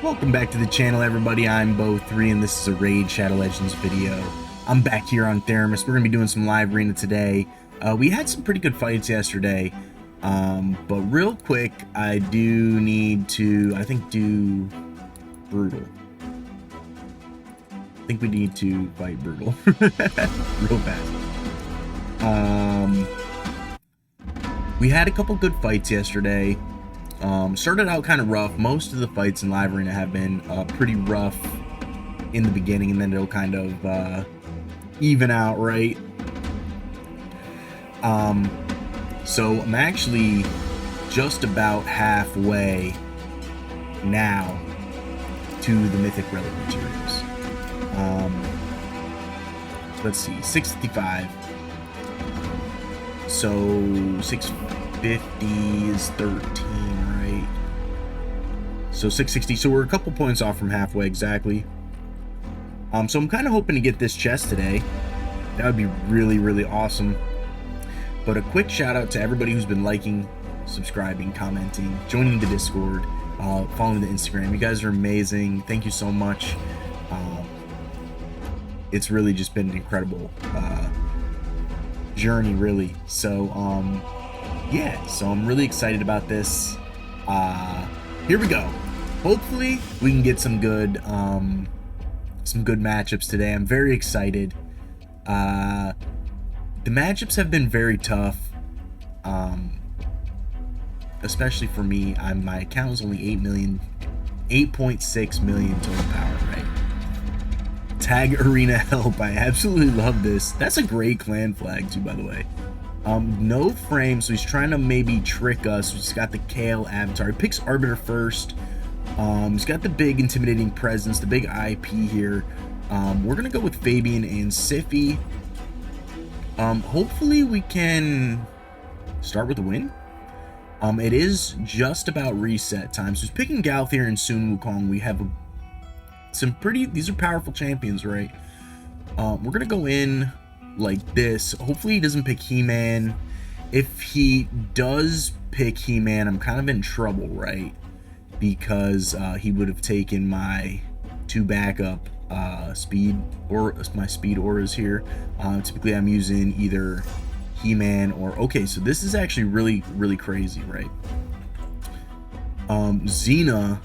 Welcome back to the channel, everybody. I'm Bo3 and this is a Raid Shadow Legends video. I'm back here on Tharamus. We're going to be doing some live arena today. We had some pretty good fights yesterday, but real quick, I do need to, do Brutal. I think we need to fight Brutal real fast. We had a couple good fights yesterday. Started out kind of rough. Most of the fights in live arena have been pretty rough in the beginning, and then it'll kind of even out, right? So I'm actually just about halfway now to the mythic relic materials. Let's see, 65. So 650 is 13, right? So 660. So we're a couple points off from halfway exactly. So I'm kind of hoping to get this chest today. That would be really, really awesome. But a quick shout out to everybody who's been liking, subscribing, commenting, joining the Discord, following the Instagram. You guys are amazing. Thank you so much. It's really just been an incredible journey, really. So yeah, so I'm really excited about this. Here we go. Hopefully we can get some good matchups today. I'm very excited. The matchups have been very tough, especially for me. My account is only 8.6 million total power, right? Tag Arena Help. I absolutely love this. That's a great clan flag too, by the way. No frame, so he's trying to maybe trick us. He's got the Kale avatar. He picks Arbiter first. He's got the big intimidating presence, the big IP here. We're gonna go with Fabian and Siffy. Hopefully we can start with a win. It is just about reset time. So he's picking Galthier and Sun Wukong. We have these are powerful champions, right? We're gonna go in like this. Hopefully he doesn't pick He-Man. If he does pick He-Man, I'm kind of in trouble, right? Because he would have taken my two backup speed auras here. Typically I'm using either He-Man or, okay, so this is actually really, really crazy, right? Xena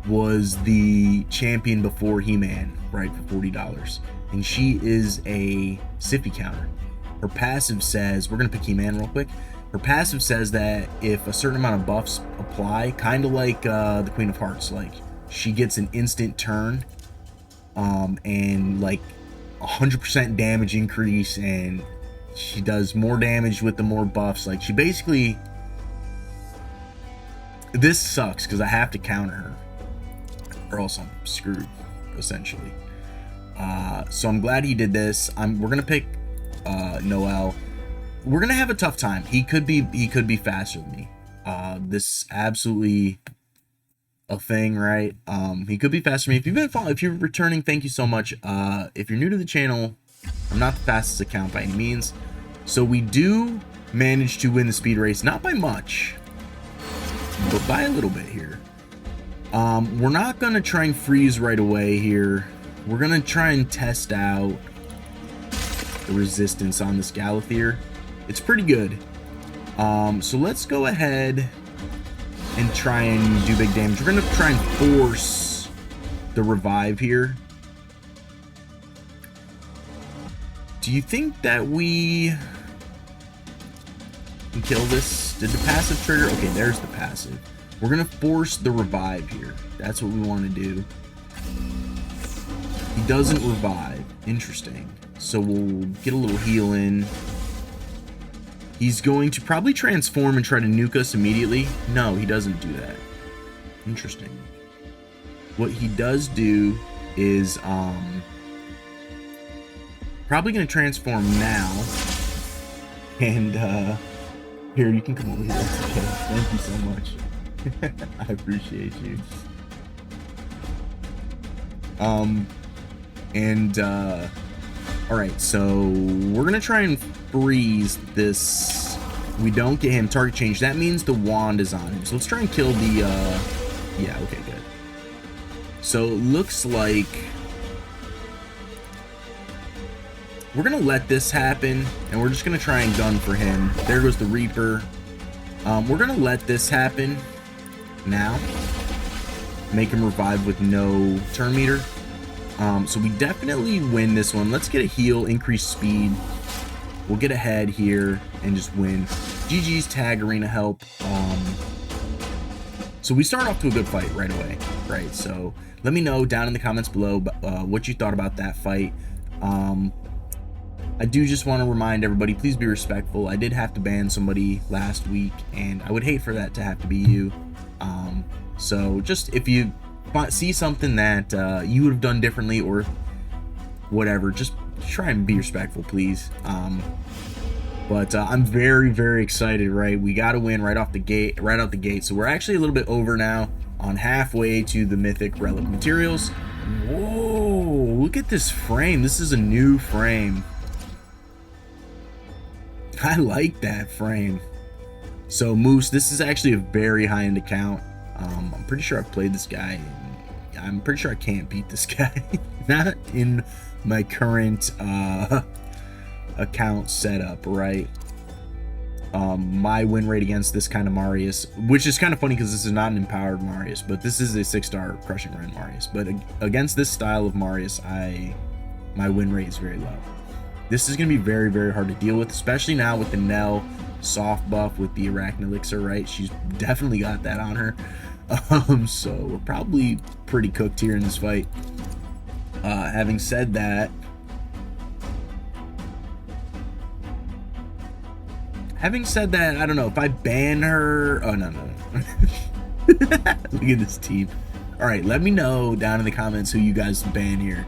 was the champion before He-Man, right, for $40, and she is a Siffy counter. Her passive says, we're gonna pick He-Man real quick. Her passive says that if a certain amount of buffs apply, kind of like the Queen of Hearts, like she gets an instant turn, and like 100% damage increase, and she does more damage with the more buffs. Like she basically, this sucks because I have to counter her, or else I'm screwed, essentially. So I'm glad he did this. We're gonna pick Noel. We're gonna have a tough time. He could be faster than me. This absolutely a thing, right? He could be faster than me. If you're returning, thank you so much. If you're new to the channel, I'm not the fastest account by any means. So we do manage to win the speed race, not by much, but by a little bit here. We're not gonna try and freeze right away here. We're gonna try and test out the resistance on this Galthier. It's pretty good. So let's go ahead and try and do big damage. We're gonna try and force the revive here. Do you think that we can kill this? Did the passive trigger? Okay, there's the passive. We're gonna force the revive here. That's what we want to do. He doesn't revive. Interesting. So we'll get a little heal in. He's going to probably transform and try to nuke us immediately. No, he doesn't do that. Interesting. What he does do is probably going to transform now. And here, you can come over here. Okay. Thank you so much. I appreciate you. All right, so we're gonna try and freeze this. We don't get him target change. That means the wand is on him. So let's try and kill the yeah, okay, good. So it looks like we're gonna let this happen, and we're just gonna try and gun for him. There goes the Reaper. We're gonna let this happen now. Make him revive with no turn meter. So we definitely win this one. Let's get a heal, increase speed. We'll get ahead here and just win. GG's tag arena help. So we start off to a good fight right away, right? So let me know down in the comments below what you thought about that fight. I do just want to remind everybody, please be respectful. I did have to ban somebody last week, and I would hate for that to have to be you. So just if you see something that you would have done differently or whatever, just try and be respectful, please. But I'm very, very excited, right? We got to win right out the gate. So we're actually a little bit over now, on halfway to the mythic relic materials. Whoa, look at this frame. This is a new frame. I like that frame. So Moose, this is actually a very high-end account. I'm pretty sure I've played this guy. I'm pretty sure I can't beat this guy. Not in my current account setup, right? My win rate against this kind of Marius, which is kind of funny because this is not an empowered Marius, but this is a 6-star crushing run Marius. But against this style of Marius, my win rate is very low. This is going to be very, very hard to deal with, especially now with the Nell soft buff with the Arachne Elixir, right? She's definitely got that on her. So we're probably pretty cooked here in this fight. Having said that, I don't know if I ban her. Oh, no. Look at this team. All right, let me know down in the comments who you guys ban here.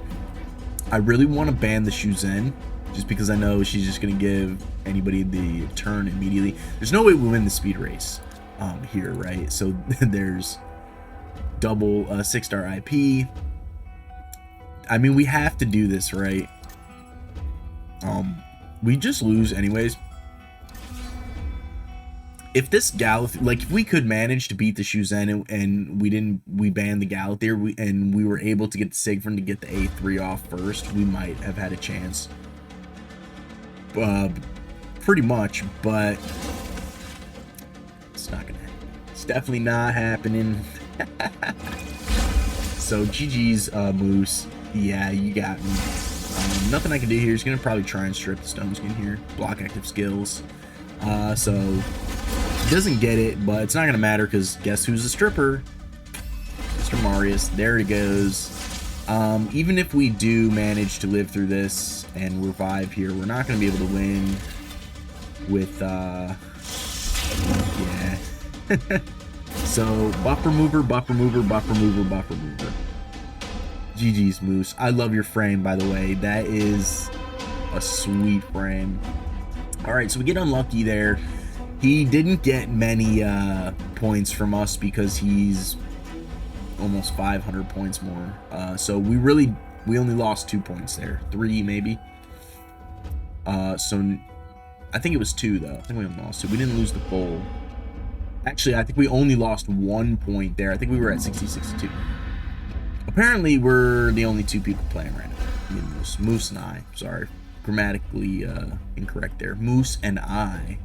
I really want to ban the Shuzen, just because I know she's just going to give anybody the turn immediately. There's no way we win the speed race here, right? So there's double 6-star IP. I mean, we have to do this, right? We just lose anyways. If this Galathir, like if we could manage to beat the Shuzen and we banned the Galathir and we were able to get Siegfried to get the A3 off first, we might have had a chance. Pretty much, but it's not gonna happen. It's definitely not happening. So GG's Moose. Yeah, you got me. Nothing I can do here. He's gonna probably try and strip the stone skin here. Block active skills. So he doesn't get it, but it's not gonna matter because guess who's the stripper? Mr. Marius. There he goes. Even if we do manage to live through this and revive here, we're not going to be able to win with, yeah. So, buff remover, buff remover, buff remover, buff remover. GG's, Moose. I love your frame, by the way. That is a sweet frame. Alright, so we get unlucky there. He didn't get many points from us because he's almost 500 points more. So we only lost 2 points there. 3 maybe. So I think it was 2 though. I think we only lost 2. We didn't lose the full. Actually, I think we only lost 1 point there. I think we were at 60-62. Apparently, we're the only 2 people playing right now. Me and Moose. Moose and I. Sorry. Grammatically incorrect there. Moose and I.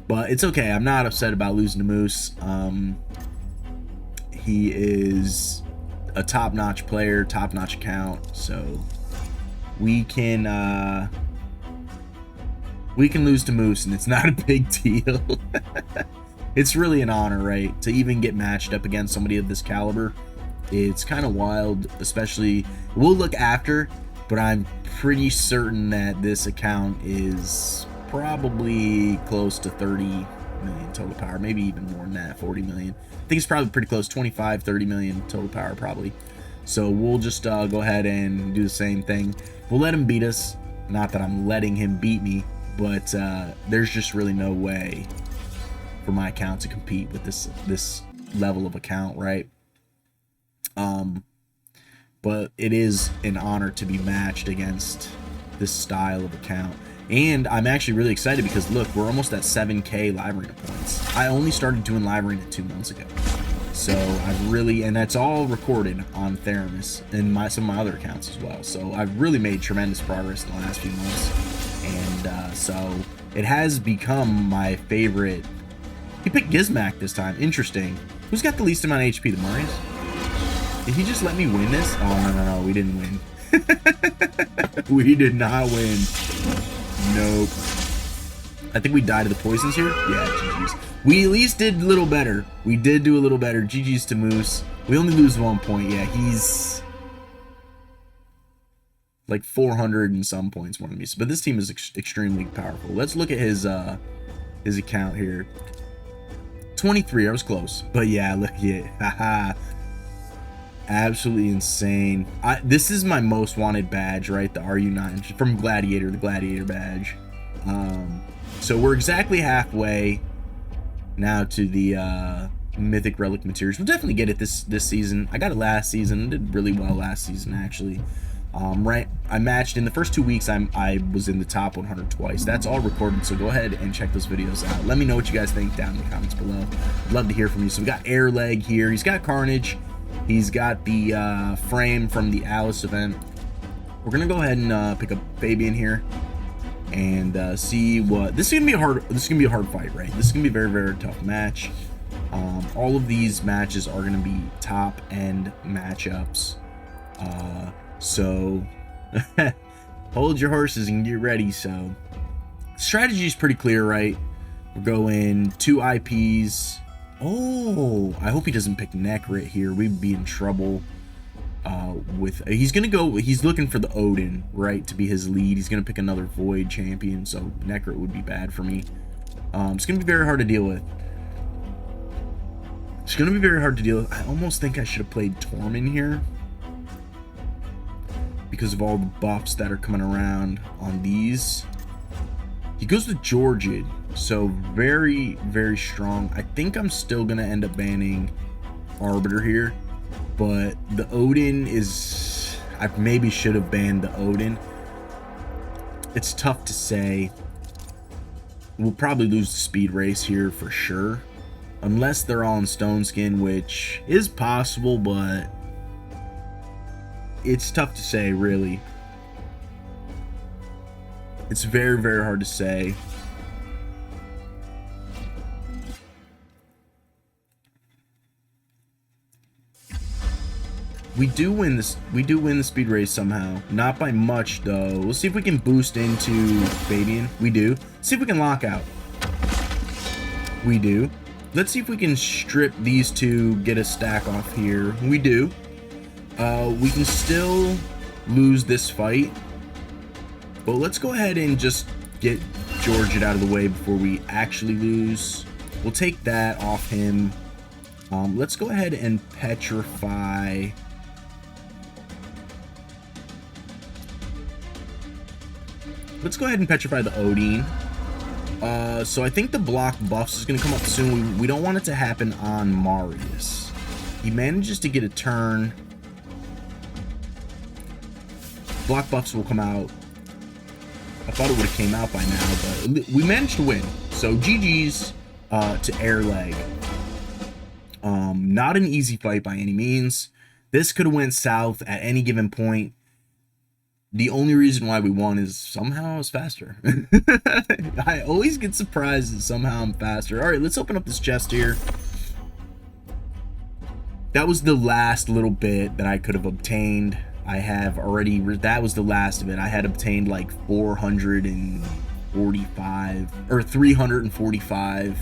But it's okay. I'm not upset about losing to Moose. He is a top-notch player, top-notch account, so we can lose to Moose, and it's not a big deal. It's really an honor, right, to even get matched up against somebody of this caliber. It's kind of wild, especially, we'll look after, but I'm pretty certain that this account is probably close to 30 million total power, maybe even more than that, 40 million. I think it's probably pretty close, 25, 30 million total power probably. So we'll just go ahead and do the same thing. We'll let him beat us. Not that I'm letting him beat me, but there's just really no way for my account to compete with this level of account, right? But it is an honor to be matched against this style of account. And I'm actually really excited because look, we're almost at 7K live arena points. I only started doing live arena 2 months ago. So I've really, and that's all recorded on Tharamus and some of my other accounts as well. So I've really made tremendous progress in the last few months. And so it has become my favorite. He picked Gizmak this time. Interesting. Who's got the least amount of HP? The Marius? Did he just let me win this? Oh, no. We didn't win. We did not win. Nope. I think we died to the poisons here. Yeah, GG's. We at least did a little better. We did do a little better. GG's to Moose. We only lose 1 point. Yeah, he's like 400 and some points more than me. But this team is extremely powerful. Let's look at his account here. 23. I was close. But yeah, look at it. Haha. Absolutely insane. This is my most wanted badge, right? The RU9 from Gladiator, the Gladiator badge. So we're exactly halfway now to the Mythic Relic Materials. We'll definitely get it this season. I got it last season. I did really well last season, actually. Right, I matched in the first 2 weeks. I was in the top 100 twice. That's all recorded, so go ahead and check those videos out. Let me know what you guys think down in the comments below. I'd love to hear from you. So we got Air Leg here. He's got Carnage. He's got the frame from the Alice event. We're gonna go ahead and pick up Fabian here and see what this is gonna be a hard fight, right? This is gonna be a very, very tough match. All of these matches are gonna be top end matchups. So hold your horses and get ready. So strategy is pretty clear, right? We're going 2 IPs. Oh, I hope he doesn't pick Necrit here. We'd be in trouble with he's looking for the Odin, right, to be his lead. He's gonna pick another Void champion, so Necrit would be bad for me. It's gonna be very hard to deal with. I almost think I should have played Tormin here because of all the buffs that are coming around on these. He goes with Georgid, so very, very strong. I think I'm still gonna end up banning Arbiter here, but the Odin is, I maybe should have banned the Odin. It's tough to say. We'll probably lose the speed race here for sure, unless they're all in Stone Skin, which is possible, but it's tough to say, really. It's very, very hard to say. We do win this. We do win the speed race somehow. Not by much, though. We'll see if we can boost into Fabian. We do. See if we can lock out. We do. Let's see if we can strip these two, get a stack off here. We do. We can still lose this fight. But let's go ahead and just get Georgid out of the way before we actually lose. We'll take that off him. Let's go ahead and petrify. Let's go ahead and petrify the Odin. So I think the block buffs is going to come up soon. We don't want it to happen on Marius. He manages to get a turn. Block buffs will come out. I thought it would have came out by now, but we managed to win. So GG's to Air Leg. Not an easy fight by any means. This could have went south at any given point. The only reason why we won is somehow I was faster. I always get surprised that somehow I'm faster. All right, let's open up this chest here. That was the last little bit that I could have obtained. I have already, that was the last of it. I had obtained like 445 or 345.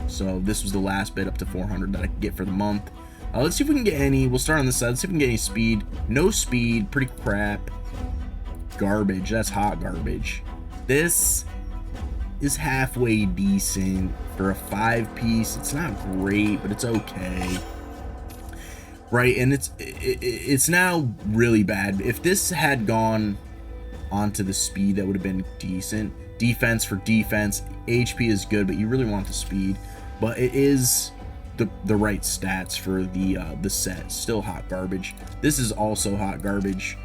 So this was the last bit up to 400 that I could get for the month. Let's see if we can get any. We'll start on this side. Let's see if we can get any speed. No speed, pretty crap. Garbage, that's hot garbage. This is halfway decent for a 5-piece. It's not great, but it's okay. Right, and it's now really bad. If this had gone onto the speed, that would have been decent. Defense for defense. HP is good, but you really want the speed. But it is the right stats for the set. Still hot garbage. This is also hot garbage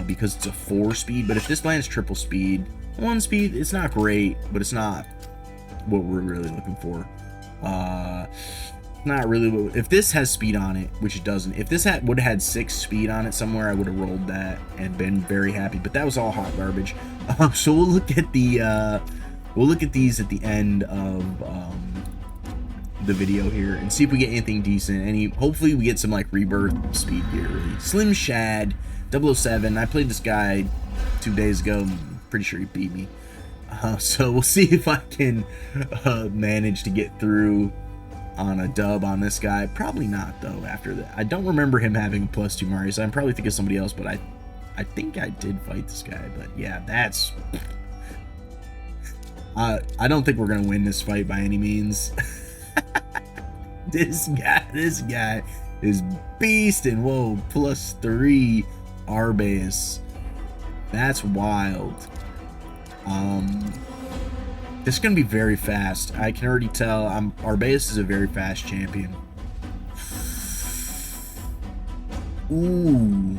because it's a 4-speed. But if this lands triple speed, 1 speed, it's not great, but it's not what we're really looking for. not really. If this has speed on it, which it doesn't, if this would have had 6 speed on it somewhere, I would have rolled that and been very happy. But that was all hot garbage. So we'll look at the these at the end of the video here and see if we get anything decent. Hopefully we get some like rebirth speed gear. Really. Slim Shad 007. I played this guy 2 days ago. I'm pretty sure he beat me. So we'll see if I can manage to get through on a dub on this guy. Probably not though. After that, I don't remember him having a +2 Mario, so I'm probably thinking of somebody else. But I think I did fight this guy. But yeah, that's. I don't think we're gonna win this fight by any means. This guy is beast, and whoa, +3 Arbeus. That's wild. This is gonna be very fast. I can already tell. Arbeus is a very fast champion. Ooh.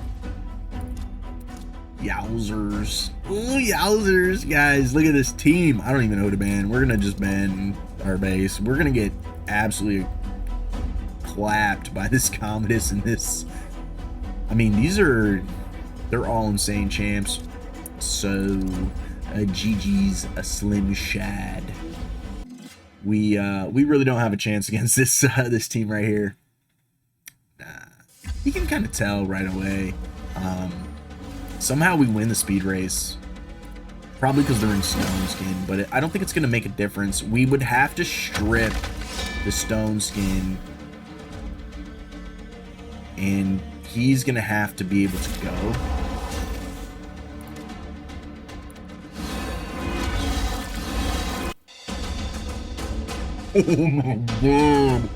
Yowzers. Ooh, yowzers. Guys, look at this team. I don't even know who to ban. We're gonna just ban Arbeus. We're gonna get absolutely clapped by this Commodus and this. I mean, they're all insane champs. So GG's a Slim Shad. We really don't have a chance against this team right here. You can kind of tell right away. Somehow we win the speed race. Probably because they're in stone skin, but I don't think it's going to make a difference. We would have to strip the stone skin, and he's going to have to be able to go. Oh my god.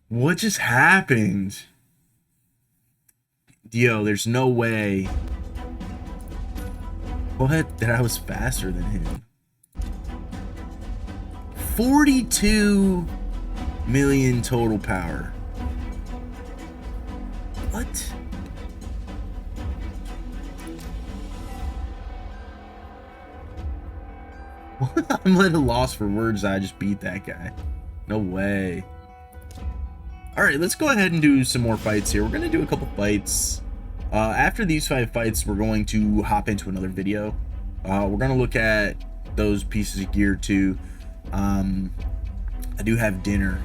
What just happened? Yo, there's no way. What? That I was faster than him. 42 million total power. What? I'm at a loss for words. I just beat that guy. No way. Alright, let's go ahead and do some more fights here. We're going to do a couple fights. After these 5 fights, we're going to hop into another video. We're going to look at those pieces of gear too. I do have dinner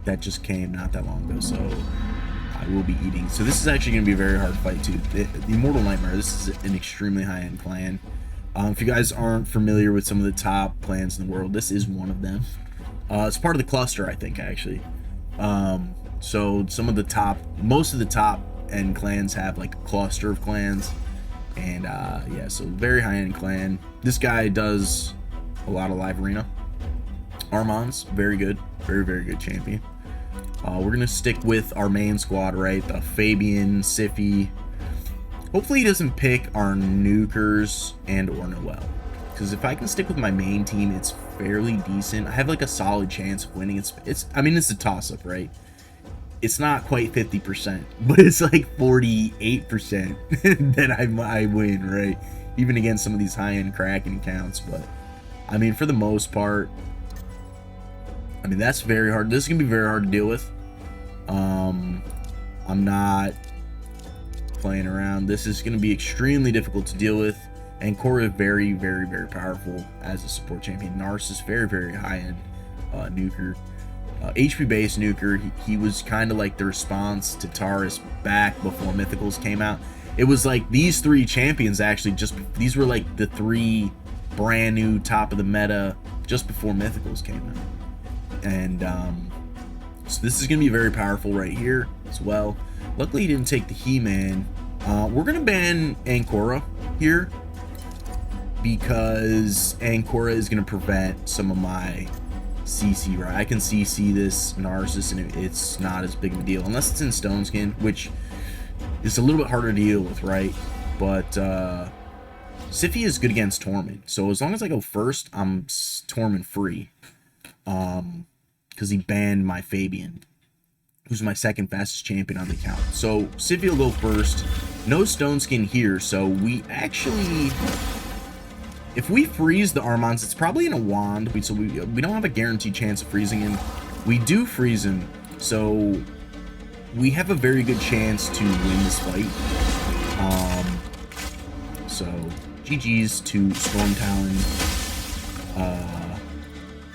that just came not that long ago, so I will be eating. So this is actually going to be a very hard fight too. The Immortal Nightmare, this is an extremely high-end clan. If you guys aren't familiar with some of the top clans in the world, this is one of them. It's part of the cluster, I think, actually. So some of the most of the top end clans have like a cluster of clans, and yeah, so very high-end clan. This guy does a lot of live arena. Armand's very good, very good champion. We're gonna stick with our main squad, right? The Fabian, Siffy. Hopefully he doesn't pick our nukers and or Noel, because if I can stick with my main team, it's fairly decent. I have like a solid chance of winning. I mean, it's a toss-up, right? It's not quite 50%, but it's like 48% that I win, right? Even against some of these high-end Kraken accounts. But I mean, for the most part, I mean, that's very hard. This is gonna be very hard to deal with. I'm not playing around. This is gonna be extremely difficult to deal with. And Cora is very powerful as a support champion. Narcissus, very high-end nuker. HP based nuker. He was kind of like the response to Taurus back before Mythicals came out. It was like these 3 champions actually these were like the 3 brand new top of the meta just before Mythicals came out. And so this is gonna be very powerful right here as well. Luckily he didn't take the He-Man. We're gonna ban Ancora here, because Ancora is going to prevent some of my CC, right? I can CC this Narcissus and it's not as big of a deal, unless it's in Stone Skin, which is a little bit harder to deal with, right? But Siffy is good against Torment, so as long as I go first, I'm Torment free. Because he banned my Fabian, who's my second fastest champion on the account. So Siffy will go first. No Stone Skin here, so we actually... If we freeze the Armans, it's probably in a wand. So we don't have a guaranteed chance of freezing him. We do freeze him, so we have a very good chance to win this fight. So GG's to Storm Talon.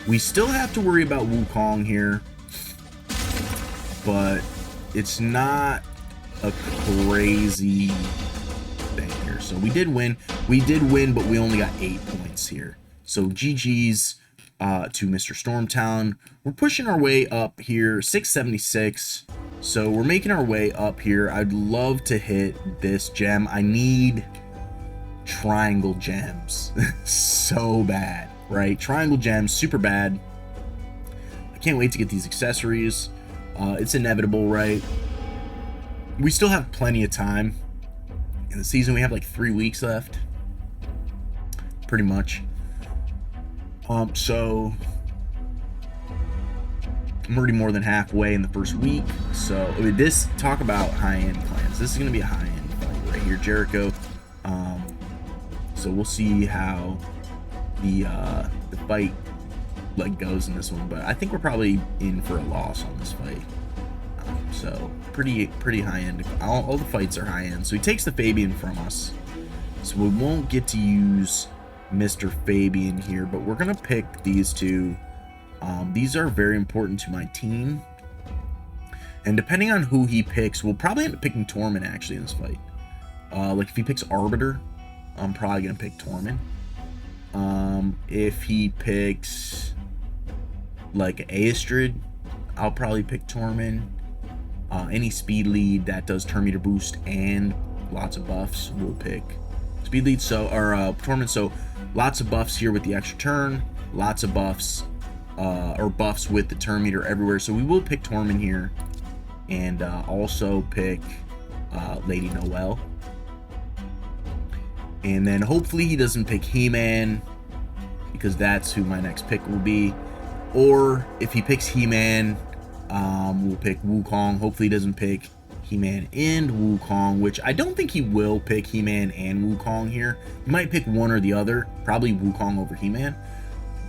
We still have to worry about Wukong here, but it's not a crazy thing here. So we did win. We did win, but we only got 8 points here. So GG's to Mr. Storm Talon. We're pushing our way up here, 676. So we're making our way up here. I'd love to hit this gem. I need triangle gems so bad, right? Triangle gems, super bad. I can't wait to get these accessories. It's inevitable, right? We still have plenty of time in the season. We have like 3 weeks left, pretty much. So I'm already more than halfway in the first week. So this, talk about high-end clans. This is gonna be a high-end fight right here, Jericho. So we'll see how the fight like goes in this one, but I think we're probably in for a loss on this fight. So pretty high end. All the fights are high end. So he takes the Fabian from us, so we won't get to use Mr. Fabian here, but we're gonna pick these two. These are very important to my team, and depending on who he picks, we'll probably end up picking Torment actually in this fight. Like if he picks Arbiter, I'm probably gonna pick Torment. If he picks like Aestrid, I'll probably pick Torment. Any speed lead that does turn meter boost and lots of buffs, we'll pick speed lead. So Torment. So lots of buffs here with the extra turn, lots of buffs, or buffs with the turn meter everywhere. So we will pick Torment here, and also pick Lady Noelle. And then hopefully he doesn't pick He-Man, because that's who my next pick will be. Or if he picks He-Man, we'll pick Wukong. Hopefully he doesn't pick He-Man and Wukong, which I don't think he will pick He-Man and Wukong here. He might pick one or the other, probably Wukong over He-Man.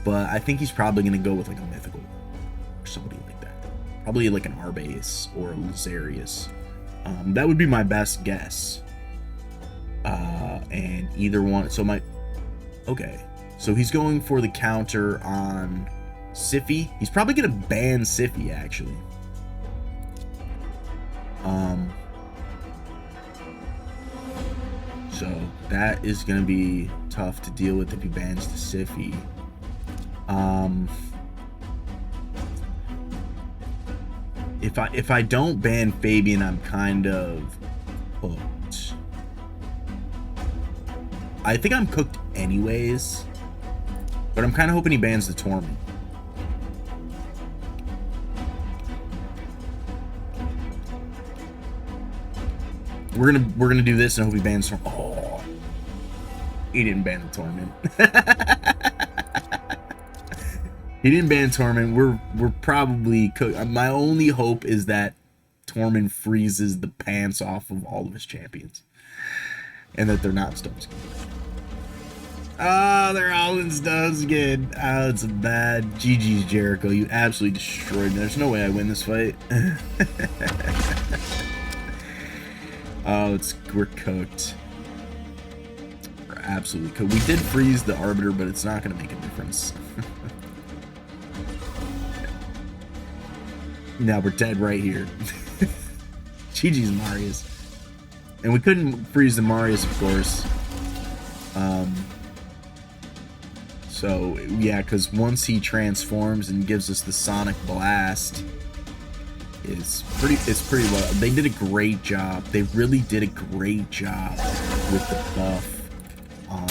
But I think he's probably going to go with like a mythical or somebody like that. Probably like an Arbaeus or a Lazarius. That would be my best guess. And either one, so okay, so he's going for the counter on Sify. He's probably gonna ban Sify actually. So that is gonna be tough to deal with if he bans the Sify. If I don't ban Fabian, I'm kind of hooked. I think I'm cooked anyways, but I'm kind of hoping he bans the Torment. We're gonna do this and hope he bans Torment. Oh, he didn't ban the Torment. He didn't ban Torment. We're probably cooked. My only hope is that Torment freezes the pants off of all of his champions, and that they're not stone skin. Oh, they're all in stone skin. Oh, it's a bad. GG's Jericho. You absolutely destroyed me. There's no way I win this fight. Oh, we're cooked. We're absolutely cooked. We did freeze the Arbiter, but it's not going to make a difference. Now we're dead right here. GG's Marius. And we couldn't freeze the Marius, of course. So yeah, because once he transforms and gives us the Sonic Blast, it's pretty well. They did a great job. They really did a great job with the buff on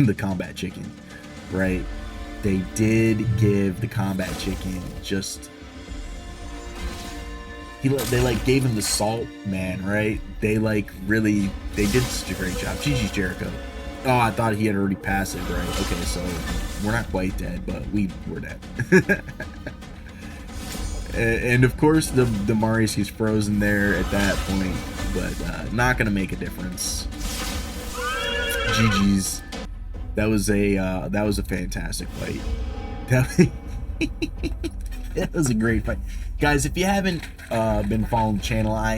the combat chicken, right? They did give the combat chicken just. They like gave him the salt man, right? They did such a great job. GG's Jericho. Oh, I thought he had already passed it, right? Okay, so we're not quite dead, but we're dead. And of course the Marius, he's frozen there at that point, but not gonna make a difference. GG's. That was a fantastic fight. That was a great fight, guys. If you haven't been following the channel, I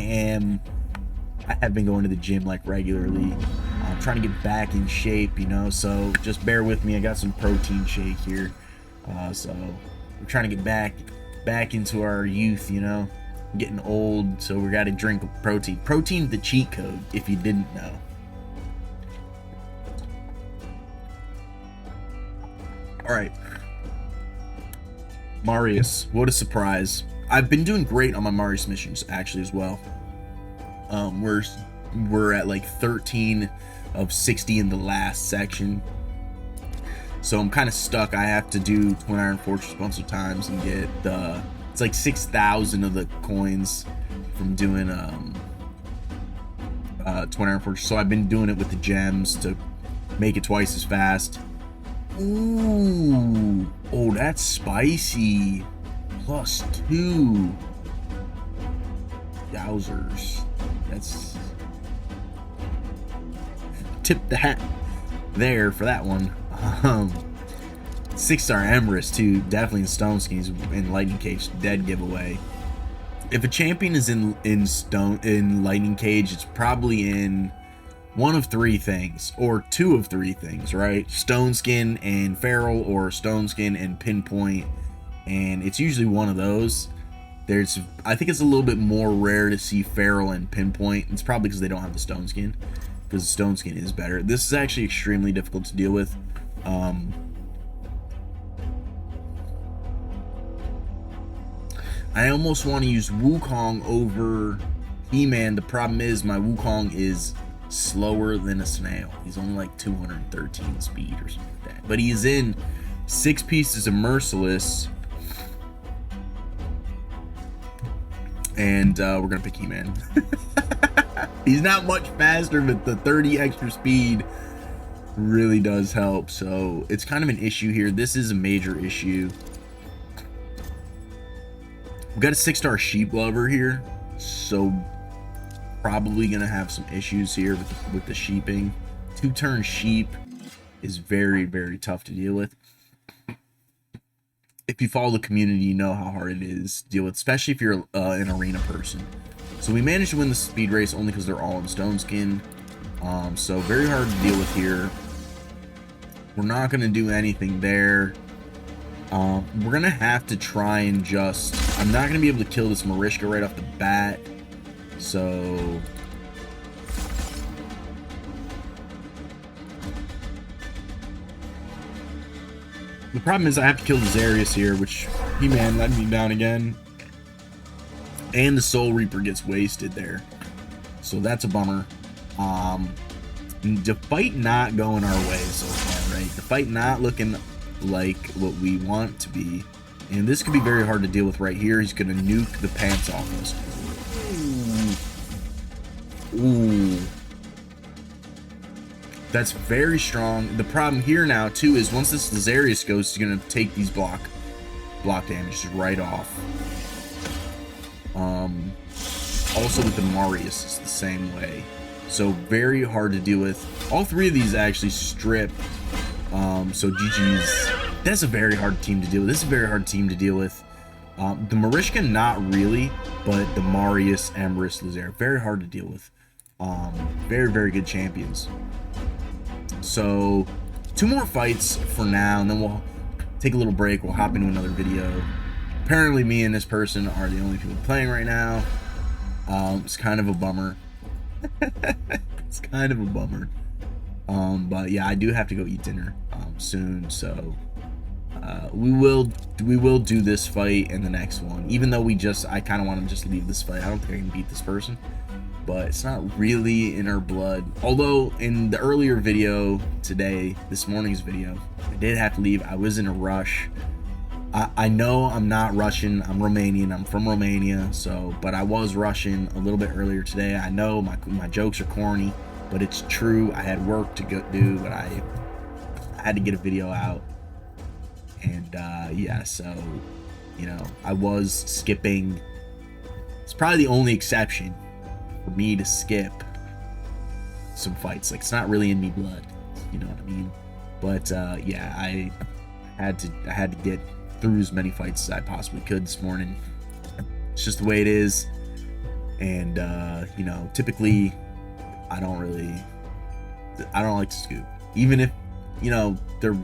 have been going to the gym like regularly. I'm trying to get back in shape, you know, so just bear with me. I got some protein shake here, so we're trying to get back into our youth, you know. I'm getting old, so we got to drink protein. Protein, the cheat code, if you didn't know. All right, Marius, what a surprise. I've been doing great on my Marius missions actually as well. We're at like 13 of 60 in the last section, so I'm kind of stuck. I have to do Twin Iron Fortress a bunch of times and get it's like 6,000 of the coins from doing Twin Iron Fortress. So I've been doing it with the gems to make it twice as fast. Ooh, oh, that's spicy. +2. Yowzers. That's tip the hat there for that one. 6-star Emrys too, definitely in Stone Skins in Lightning Cage, dead giveaway. If a champion is in Lightning Cage, it's probably in one of 3 things, or 2 of 3 things, right? Stone Skin and Feral, or Stone Skin and Pinpoint, and it's usually one of those. I think it's a little bit more rare to see Feral and Pinpoint. It's probably because they don't have the Stone Skin, because the Stone Skin is better. This is actually extremely difficult to deal with. I almost want to use Wukong over He-Man. The problem is my Wukong is slower than a snail. He's only like 213 speed or something like that. But he's in 6 pieces of Merciless. And we're gonna pick He-Man. He's not much faster, but the 30 extra speed really does help. So it's kind of an issue here. This is a major issue. We've got a 6-star Sheep Lover here, so probably gonna have some issues here with the sheeping. 2-turn sheep is very, very tough to deal with. If you follow the community, you know how hard it is to deal with, especially if you're an arena person. So we managed to win the speed race only because they're all in Stone Skin. So very hard to deal with here. We're not going to do anything there. We're going to have to try and just... I'm not going to be able to kill this Marishka right off the bat. So... the problem is I have to kill the Zarius here, which He-Man let me down again. And the Soul Reaper gets wasted there. So that's a bummer. The fight not going our way so far, right? The fight not looking like what we want it to be. And this could be very hard to deal with right here. He's going to nuke the pants off us. Ooh. That's very strong. The problem here now, too, is once this Lazarius goes, he's going to take these block damage right off. Also with the Marius, it's the same way. So very hard to deal with. All 3 of these actually strip. So GG's. That's a very hard team to deal with. This is a very hard team to deal with. The Marishka, not really, but the Marius, Emrys, Lazare, very hard to deal with. Very, very good champions. So 2 more fights for now, and then we'll take a little break. We'll hop into another video. Apparently me and this person are the only people playing right now. It's kind of a bummer. It's kind of a bummer. But yeah, I do have to go eat dinner soon, so we will do this fight and the next one, even though I kind of want to just leave this fight. I don't think I can beat this person, but it's not really in our blood. Although in the earlier video today, this morning's video, I did have to leave. I was in a rush. I know I'm not Russian. I'm Romanian. I'm from Romania. So, but I was Russian a little bit earlier today. I know my jokes are corny, but it's true. I had work to go do, but I had to get a video out. And yeah, so, you know, I was skipping. It's probably the only exception for me to skip some fights. Like, it's not really in me blood. you know what I mean? But yeah, I had to get through as many fights as I possibly could this morning. It's just the way it is. And you know, typically I don't like to scoop, even if, you know, they're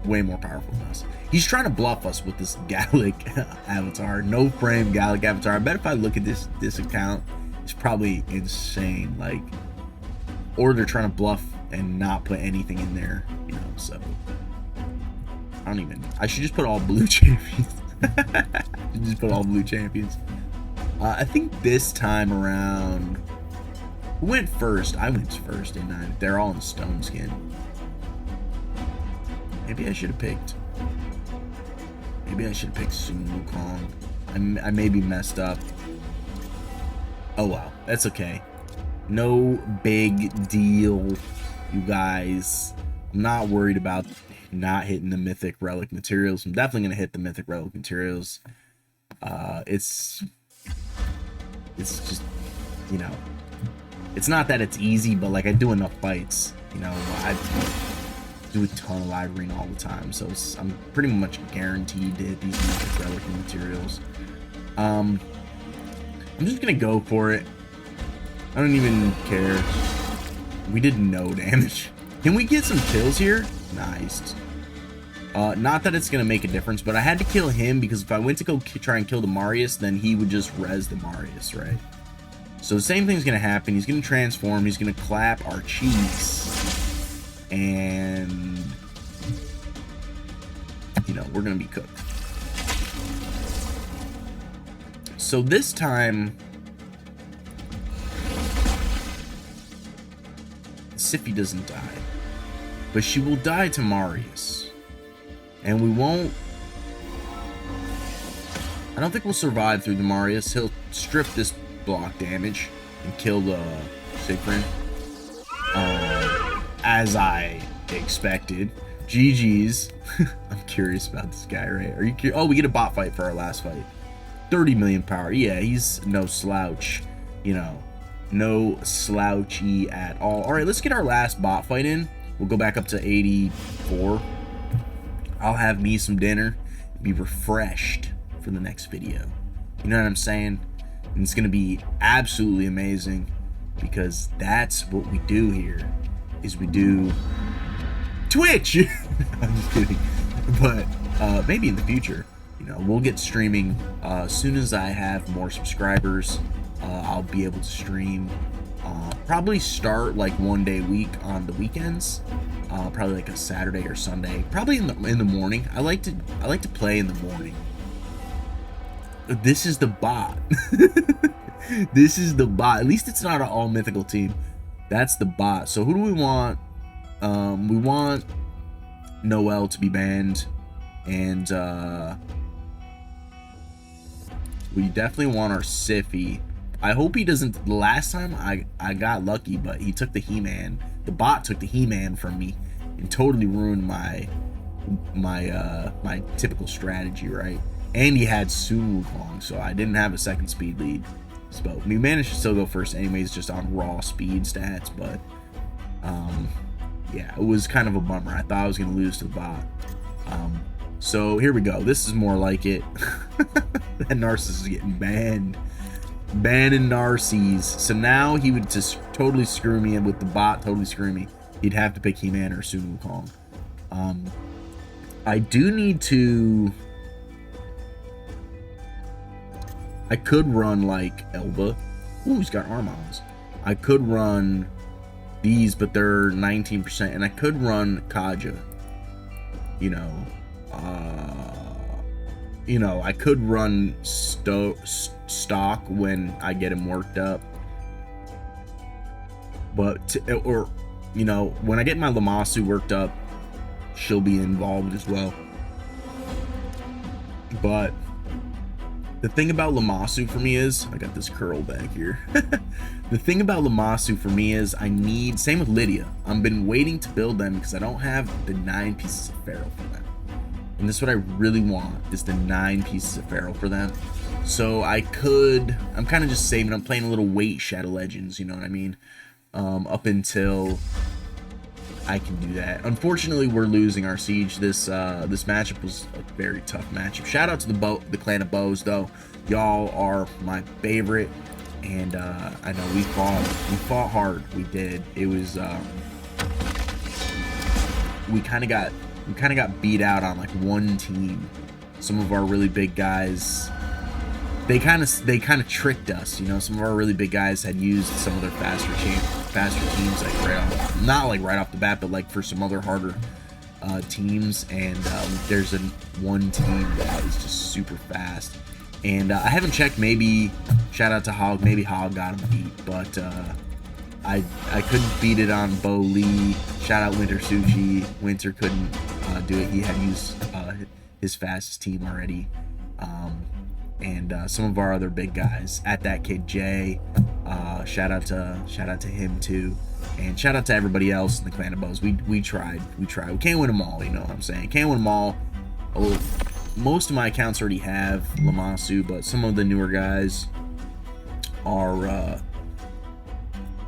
way more powerful than us. He's trying to bluff us with this Gallic avatar, no frame Gallic avatar. I bet if I look at this account, it's probably insane. Like, or they're trying to bluff and not put anything in there, you know. So I should just put all blue champions. Just put all blue champions. I think this time around, who went first? I went first, didn't I? They're all in stone skin. Maybe I should have picked Sun Wukong. I may be messed up. Oh well, that's okay. No big deal, you guys. I'm not worried about not hitting the mythic relic materials. I'm definitely gonna hit the mythic relic materials. It's just, you know, it's not that it's easy, but like I do enough fights, you know. I do a ton of live arena all the time, so I'm pretty much guaranteed to hit these mythic relic materials. I'm just gonna go for it. I don't even care. We did no damage. Can we get some kills here? Nice. Not that it's gonna make a difference, but I had to kill him because if I went to go try and kill the Marius, then he would just res the Marius, right? So the same thing's gonna happen. He's gonna transform. He's gonna clap our cheeks, and you know, we're gonna be cooked. So this time, Siphi doesn't die, but she will die to Marius, and we won't. I don't think we'll survive through the Marius. He'll strip this block damage and kill the Siegfried, as I expected. GG's. I'm curious about this guy, right? Are you curious? Oh, we get a bot fight for our last fight. 30 million power. Yeah, he's no slouch, you know. No slouchy at all. All right, let's get our last bot fight in. We'll go back up to 84. I'll have me some dinner, be refreshed for the next video. You know what I'm saying? And it's gonna be absolutely amazing, because that's what we do here, is we do Twitch. I'm just kidding. But maybe in the future, you know, we'll get streaming as soon as I have more subscribers. I'll be able to stream. Probably start like 1 day a week on the weekends. Probably like a Saturday or Sunday. Probably in the morning. I like to play in the morning. This is the bot. This is the bot. At least it's not an all mythical team. That's the bot. So who do we want? We want Noel to be banned, and we definitely want our Siphi. I hope he doesn't. The last time I got lucky, but he took the He-Man. The bot took the He-Man from me and totally ruined my typical strategy, right? And he had Sun Wukong, so I didn't have a second speed lead. So we managed to still go first anyways, just on raw speed stats, but yeah, it was kind of a bummer. I thought I was going to lose to the bot. So here we go. This is more like it. That Narcissus is getting banned. Banning Narcissus. So now he would just totally screw me, and with the bot totally screw me, he'd have to pick He-Man or Sun Wukong. I do need to... I could run like Elba. Ooh, he's got Armons. I could run these, but they're 19%, and I could run Kaja. You know, I could run stock when I get him worked up. But you know, when I get my Lamassu worked up, she'll be involved as well. But the thing about Lamassu for me is, I got this curl back here. The thing about Lamassu for me is I need, same with Lydia. I've been waiting to build them because I don't have the 9 pieces of Pharaoh for them. And this is what I really want, is the 9 pieces of Pharaoh for them. So I'm kind of just saving, I'm playing a little wait Shadow Legends, you know what I mean? Up until I can do that. Unfortunately, we're losing our siege. This matchup was a very tough matchup. Shout out to the clan of bows, though. Y'all are my favorite, and I know we fought hard. We did. It was we kind of got beat out on like one team. Some of our really big guys, they kind of tricked us, you know. Some of our really big guys had used some of their faster teams, like right off the bat, but like for some other harder teams. And there's one team that is just super fast. And I haven't checked. Maybe shout out to Hog. Maybe Hog got him beat, but I couldn't beat it on Bo Lee. Shout out Winter Sushi. Winter couldn't do it. He had used his fastest team already. And some of our other big guys. At that kid Jay, shout out to him too, and shout out to everybody else in the clan of bows. We tried. We can't win them all, you know what I'm saying? Can't win them all. Oh, most of my accounts already have Lamasu, but some of the newer guys are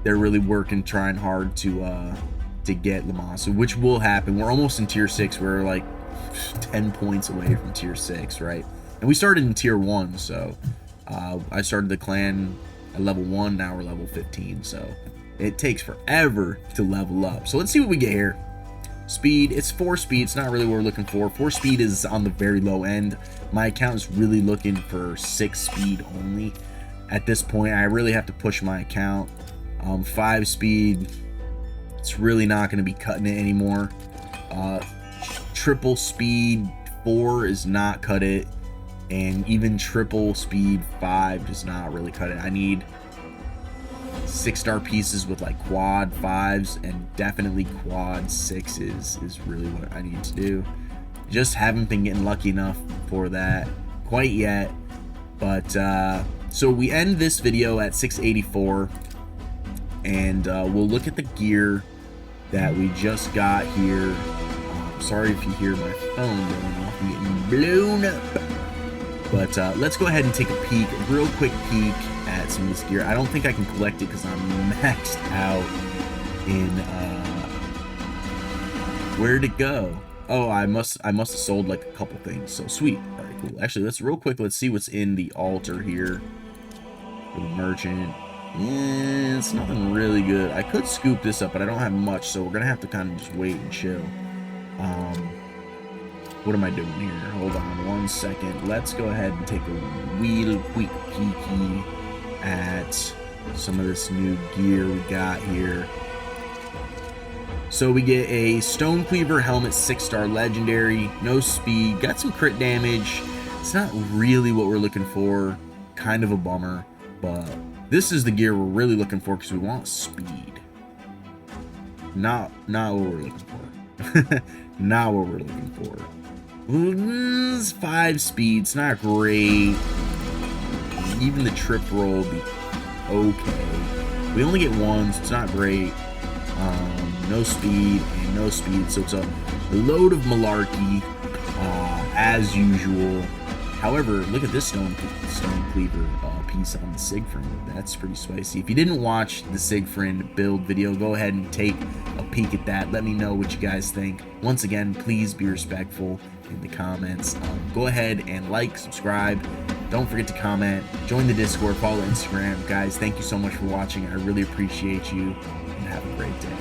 they're really working, trying hard to get Lamasu, which will happen. We're almost in tier 6. We're like 10 points away from tier 6, right? And we started in tier 1, so I started the clan at level 1. Now we're level 15, so it takes forever to level up. So let's see what we get here. Speed, it's 4 speed. It's not really what we're looking for. 4 speed is on the very low end. My account is really looking for 6 speed only. At this point, I really have to push my account. 5 speed, it's really not going to be cutting it anymore. Triple speed 4 is not cut it. And even triple speed 5 does not really cut it. I need 6-star pieces with like quad 5s, and definitely quad 6s is really what I need to do. Just haven't been getting lucky enough for that quite yet. But so we end this video at 684, and we'll look at the gear that we just got here. Sorry if you hear my phone going off and getting blown up. But let's go ahead and take a peek, a real quick peek at some of this gear. I don't think I can collect it because I'm maxed out in where'd it go? Oh, I must have sold like a couple things. So sweet. All right, cool. Actually, let's see what's in the altar here for the merchant. Yeah, it's nothing really good. I could scoop this up, but I don't have much, so we're gonna have to kind of just wait and chill. What am I doing here? Hold on 1 second. Let's go ahead and take a real quick peeky at some of this new gear we got here. So we get a Stone Cleaver helmet, 6-star legendary, no speed, got some crit damage. It's not really what we're looking for, kind of a bummer, but this is the gear we're really looking for because we want speed. Not what we're looking for. Not what we're looking for. 5 speeds, not great. Even the trip roll will be okay. We only get 1, so it's not great. No speed and no speed, so it's a load of malarkey as usual. However, look at this Stone Cleaver piece on the Siegfried. That's pretty spicy. If you didn't watch the Siegfried build video, go ahead and take a peek at that. Let me know what you guys think. Once again, please be respectful in the comments. Go ahead and like, subscribe. Don't forget to comment. Join the Discord. Follow Instagram. Guys, thank you so much for watching. I really appreciate you, and have a great day.